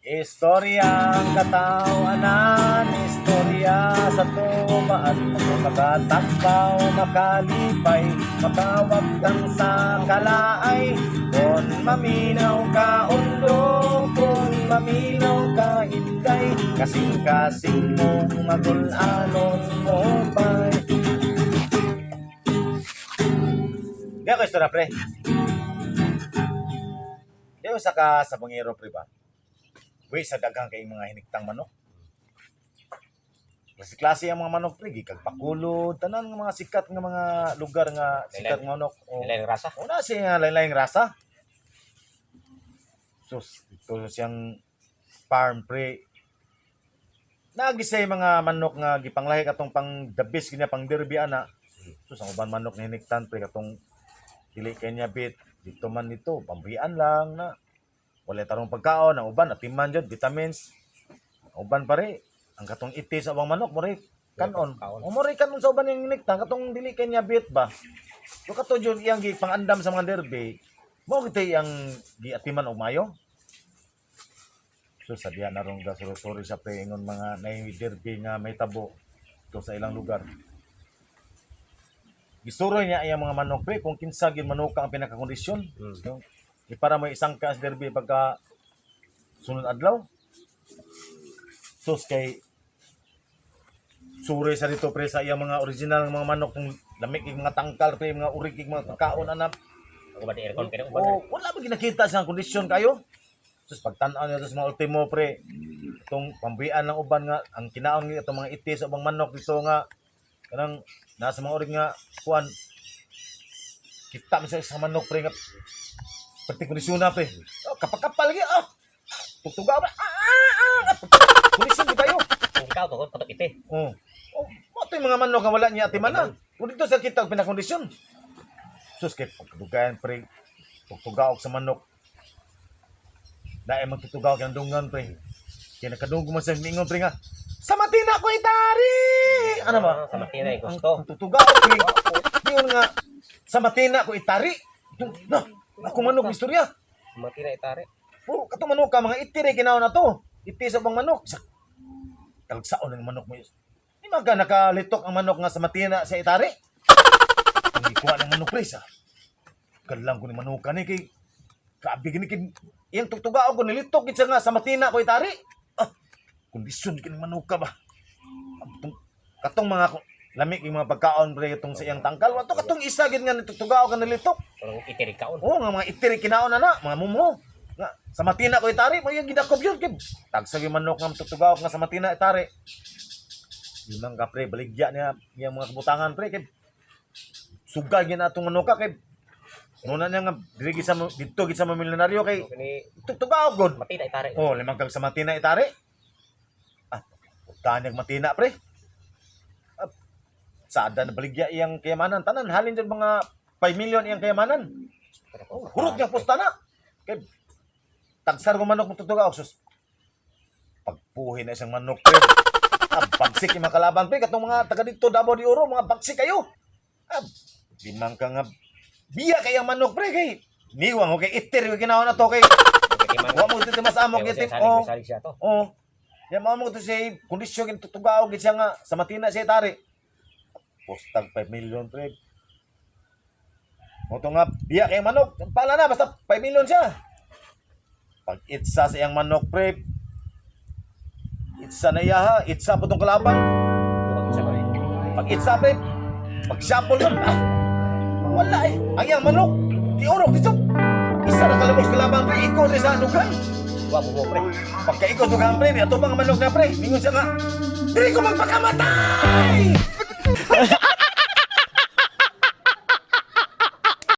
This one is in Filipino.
Istoryang katawanan, istorya sa tubaan, magkatagpaw, makalipay, makawagtang sa kalaay. Kung maminaw ka undo, kung maminaw ka hinday, kasing-kasing mong magulanon mo ba'y. Di ako istorya, pre. Di ako saka sa bangero, pre ba? Uy, sa daghang kay mga hiniktang manok. Klase ang mga manok, pre. Gikag Bacolod, tanan ng mga sikat ng mga lugar nga sikat ng manok. Lain rasa. Una siya lain-laing rasa. Sus, ito siyang farm, pre. Nagisay mga manok nga gipanglahi katong pang the best kanya pang derby ana. Sus, ang uban manok na hiniktan, pre, katong dili kanya bit. Dito man nito, pambiyan lang na. Wala tarong pagkaon, ang uban, atiman dyan, vitamins. Ang uban pare, ang katong iti sa ubang manok, mori kanon. O mori kanon sa uban yung iniktan, katong dili kanya bit ba? So kato dyan, iyang pangandam sa mga derby, mo kita iyang giatiman o mayo. So sabihan na ron gasuro-suri sa paingon mga derby nga may tabo ito sa ilang lugar. Gisuro niya iyang mga manok, pre, kung kinsa gyud manuka ang pinakakondisyon. So, para may isang kas derby pagka sunod adlaw. Sus kay sure sa dito, pre, sa iyang mga original mga manok kung lamig yung mga tangkal, pre, mga urik yung mga pagkaon anap. Ako ba di aircon kaya Oh, wala ba ginakita sa kondisyon kayo? Sus pagtan-aw niya sa mga ultimo, pre, itong pambian ng uban nga ang kinaon nga itong mga itis sa ubang manok dito nga kanang nasa mga urig nga kuan kita man sa isang manok, pre, nga pati kondisyon na, pre. Oh, kapag-kapal lagi. Tugtuga ba? Kondisyon di kayo. kung ikaw to patok ite. Oh. Oh, ito yung mga manok nga wala niya atiman na. Kung dito sa kita pinakondisyon. Sus, kay pagdugayan, pre. Tugtugaok sa manok. Dahil magtutugaok yung dungan, pre. Kaya nakadunggo mo sa mingon, pre, nga. Sa matina ko itari! Ano ba? Sa matina gusto. Ang tutugaok, pre. Yun nga. Sa matina ko itari. Na, ako manok, istorya. Matina itare. Puro katong manok ka, mga itiri kinaon na to. Iti sa bang manok. Talagsaon ng manok mo. Di maga nakalitok ang manok nga sa matina sa itari. Ang ikuha ng manok, pre, sa kalang ko ni manok ka ni kay grabe gini kay iyang tugtugao ko nilitok gid nga sa matina ko itari. Kondisyon kini manok ka ba? Katong mga lamig yung mga pagkaon, pre, itong sa iyang tangkal. Wato katong isa gid nga nitugtugao ka nilitok. Parang itiri kaon. Oo, nga mga itiri kinaon na, mga mumo. Nga, sa matina ko itari, mo yung gidakob yun. Tagsag yung manok nga tutugaw nga sa matina itari. Yun lang ka, pre, baligya niya yung mga kabutangan, pre. Sugay yun na itong manok ka. Muna niya nga, dito gid sa mga milyonaryo kay tutugaw god. Matina itare. Oh, limang kag sa matina itari. Tanyag matina, pre. Sada na baligya iyang kayamanan. Tanan, halin dyan mga 5 million iyang kayamanan. Hurot niyang pusta na. Kaya, tagsar ko manok matutugaw. Sus, pagpuhin na isang manok, pre. Bagsik yung mga kalaban, pre. Katong mga taga dito, Davao de Oro, mga bagsik kayo. Limang ka nga, biya kayang manok, pre. Kay, niwang ko kay itir yung ginawa na to. Kay, huwag mo dito mas amok itip. Oh, yan mga mo ito siya, kondisyon yung tutugaw, siya nga, sa matina siya itari. Postag 5 million, pre. Moto nga, biya kayang manok. Pala na, basta 5 million siya. Pag itsa sa iyang manok, pre, itsa na iya, ha. Itsa po itong kalaban. Pag itsa, pre, pag shuffle yun, wala eh. Ang iyang manok, di orok, di sop. Isa na kalabos kalaban, pre, ikaw rin sa anugan. Wa mo pre. Pagka ikaw tugang, pre, ato bang manok na, pre. Mingon siya nga, dili ko magpakamatay!